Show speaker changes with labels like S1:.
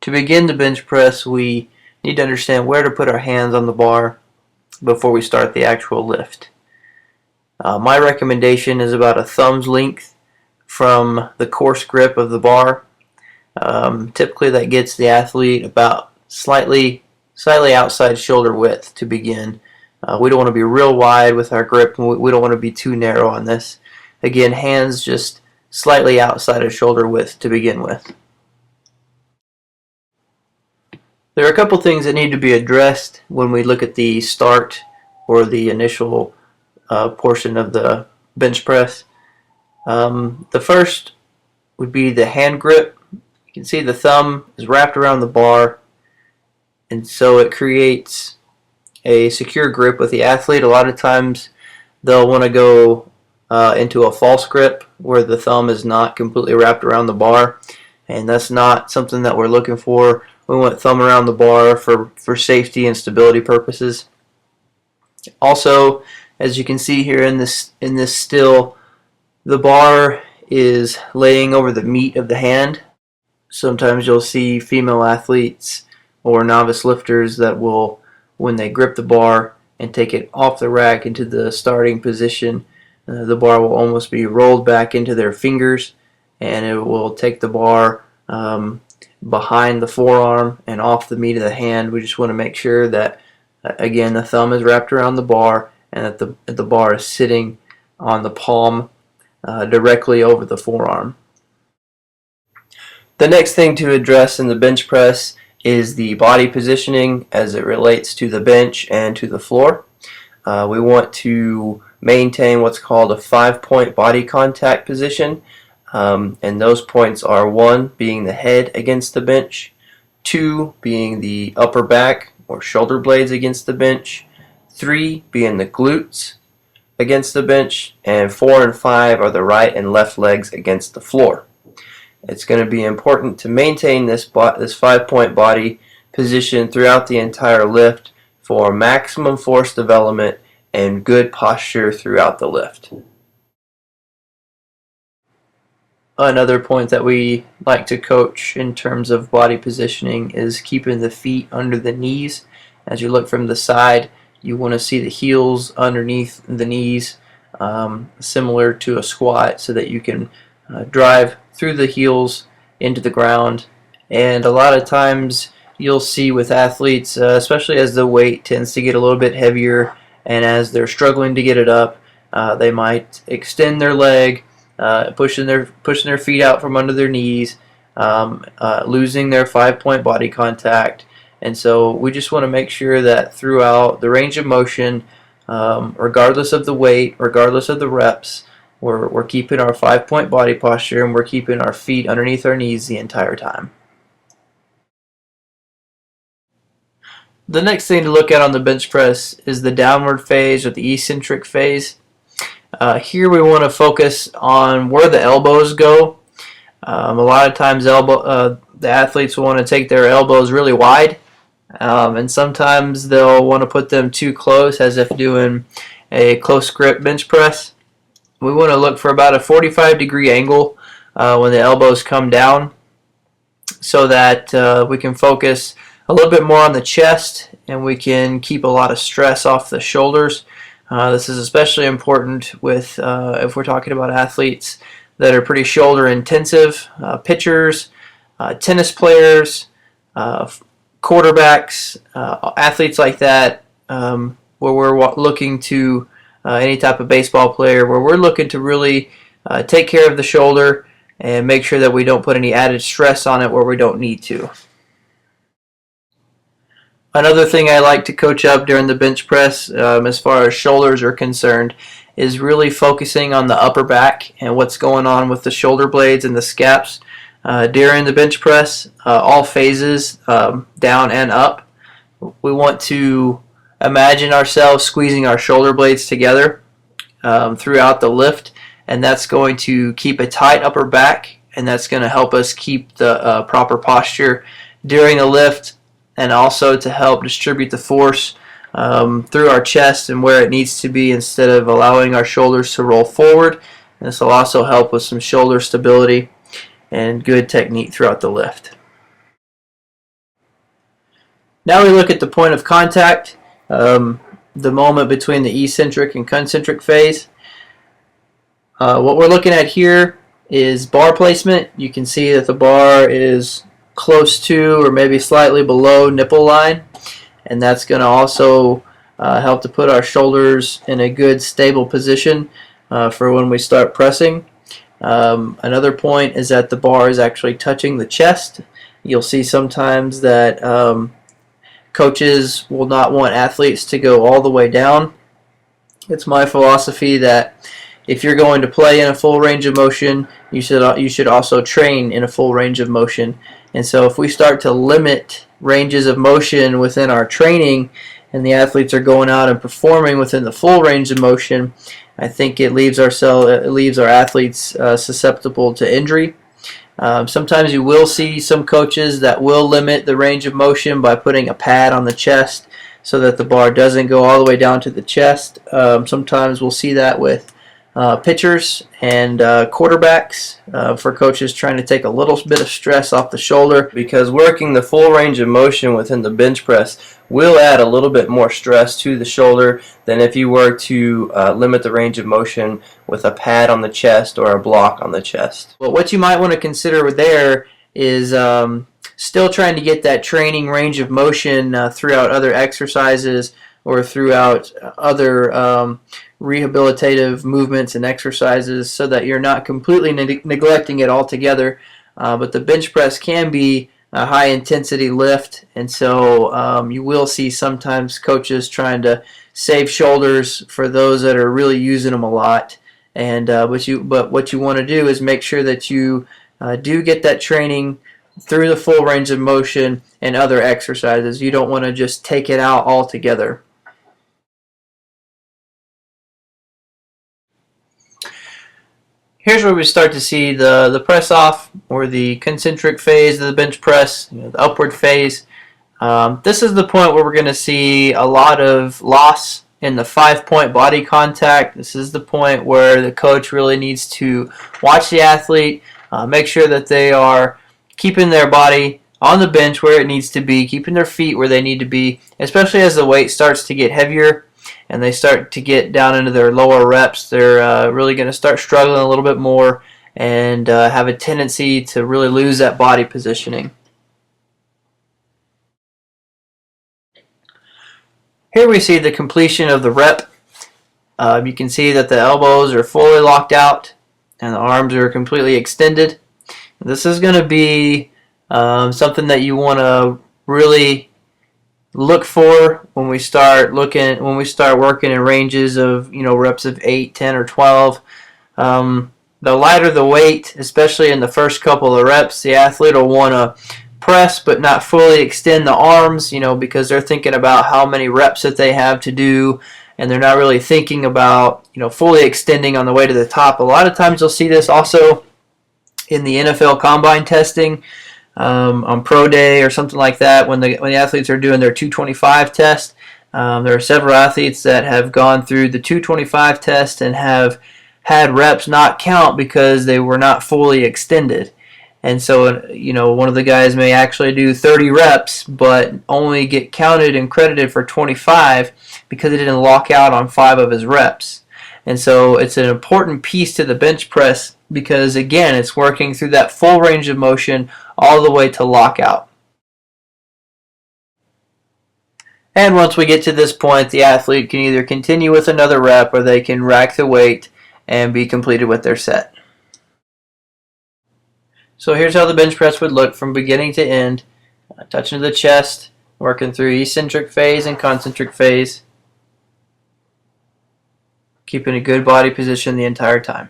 S1: To begin the bench press, we need to understand where to put our hands on the bar before we start the actual lift. My recommendation is about a thumb's length from the coarse grip of the bar. Typically that gets the athlete about slightly outside shoulder width to begin. We don't want to be real wide with our grip, and we don't want to be too narrow on this. Again, hands just slightly outside of shoulder width to begin with. There are a couple things that need to be addressed when we look at the start or the initial portion of the bench press. The first would be the hand grip. You can see the thumb is wrapped around the bar, and so it creates a secure grip with the athlete. A lot of times they'll want to go into a false grip where the thumb is not completely wrapped around the bar, and that's not something that we're looking for. We want thumb around the bar for safety and stability purposes. Also, as you can see here in this still, the bar is laying over the meat of the hand. Sometimes you'll see female athletes or novice lifters that will, when they grip the bar and take it off the rack into the starting position, the bar will almost be rolled back into their fingers, and it will take the bar behind the forearm and off the meat of the hand. We just want to make sure that, again, the thumb is wrapped around the bar and that the bar is sitting on the palm directly over the forearm. The next thing to address in the bench press is the body positioning as it relates to the bench and to the floor. We want to maintain what's called a 5-point body contact position, and those points are 1 being the head against the bench, 2 being the upper back or shoulder blades against the bench, 3 being the glutes against the bench, and 4 and 5 are the right and left legs against the floor. It's going to be important to maintain this 5-point body position throughout the entire lift for maximum force development and good posture throughout the lift. Another point that we like to coach in terms of body positioning is keeping the feet under the knees. As you look from the side, you want to see the heels underneath the knees, similar to a squat, so that you can drive through the heels into the ground. And a lot of times you'll see with athletes, especially as the weight tends to get a little bit heavier and as they're struggling to get it up, they might extend their leg, pushing their feet out from under their knees, losing their 5-point body contact. And so we just want to make sure that throughout the range of motion, regardless of the weight, regardless of the reps, we're keeping our 5-point body posture, and we're keeping our feet underneath our knees the entire time. The next thing to look at on the bench press is the downward phase or the eccentric phase. Here we want to focus on where the elbows go. A lot of times the athletes will want to take their elbows really wide, and sometimes they'll want to put them too close, as if doing a close grip bench press. We want to look for about a 45-degree angle when the elbows come down, so that we can focus a little bit more on the chest, and we can keep a lot of stress off the shoulders. This is especially important with if we're talking about athletes that are pretty shoulder intensive, pitchers, tennis players, quarterbacks, athletes like that, where we're looking to any type of baseball player, where we're looking to really take care of the shoulder and make sure that we don't put any added stress on it where we don't need to. Another thing I like to coach up during the bench press, as far as shoulders are concerned, is really focusing on the upper back and what's going on with the shoulder blades and the scaps during the bench press, all phases, down and up. We want to imagine ourselves squeezing our shoulder blades together throughout the lift, and that's going to keep a tight upper back, and that's going to help us keep the proper posture during the lift, and also to help distribute the force through our chest and where it needs to be, instead of allowing our shoulders to roll forward. And this will also help with some shoulder stability and good technique throughout the lift. Now we look at the point of contact, the moment between the eccentric and concentric phase. What we're looking at here is bar placement. You can see that the bar is close to or maybe slightly below nipple line, and that's going to also help to put our shoulders in a good stable position for when we start pressing. Another point is that the bar is actually touching the chest. You'll see sometimes that coaches will not want athletes to go all the way down. It's my philosophy that if you're going to play in a full range of motion, you should also train in a full range of motion. And so if we start to limit ranges of motion within our training and the athletes are going out and performing within the full range of motion, I think it leaves our athletes susceptible to injury. Sometimes you will see some coaches that will limit the range of motion by putting a pad on the chest so that the bar doesn't go all the way down to the chest. Sometimes we'll see that with pitchers and quarterbacks for coaches trying to take a little bit of stress off the shoulder, because working the full range of motion within the bench press will add a little bit more stress to the shoulder than if you were to limit the range of motion with a pad on the chest or a block on the chest. But what you might want to consider there is still trying to get that training range of motion throughout other exercises or throughout other rehabilitative movements and exercises, so that you're not completely neglecting it altogether. But the bench press can be a high intensity lift, and so you will see sometimes coaches trying to save shoulders for those that are really using them a lot. And but what you want to do is make sure that you do get that training through the full range of motion and other exercises. You don't want to just take it out altogether. Here's where we start to see the press off, or the concentric phase of the bench press, the upward phase. This is the point where we're going to see a lot of loss in the 5-point body contact. This is the point where the coach really needs to watch the athlete, make sure that they are keeping their body on the bench where it needs to be, keeping their feet where they need to be, especially as the weight starts to get heavier and they start to get down into their lower reps. They're really going to start struggling a little bit more and have a tendency to really lose that body positioning. Here we see the completion of the rep. You can see that the elbows are fully locked out and the arms are completely extended. This is going to be something that you want to really look for when we start working in ranges of reps of 8, 10, or 12. The lighter the weight, especially in the first couple of reps, the athlete will want to press but not fully extend the arms, because they're thinking about how many reps that they have to do, and they're not really thinking about fully extending on the way to the top. A lot of times you'll see this also in the NFL combine testing. On pro day or something like that, when the athletes are doing their 225 test, there are several athletes that have gone through the 225 test and have had reps not count because they were not fully extended. And so, one of the guys may actually do 30 reps but only get counted and credited for 25 because he didn't lock out on 5 of his reps. And so it's an important piece to the bench press because, again, it's working through that full range of motion all the way to lockout. And once we get to this point, the athlete can either continue with another rep or they can rack the weight and be completed with their set. So here's how the bench press would look from beginning to end, touching the chest, working through eccentric phase and concentric phase, keeping a good body position the entire time.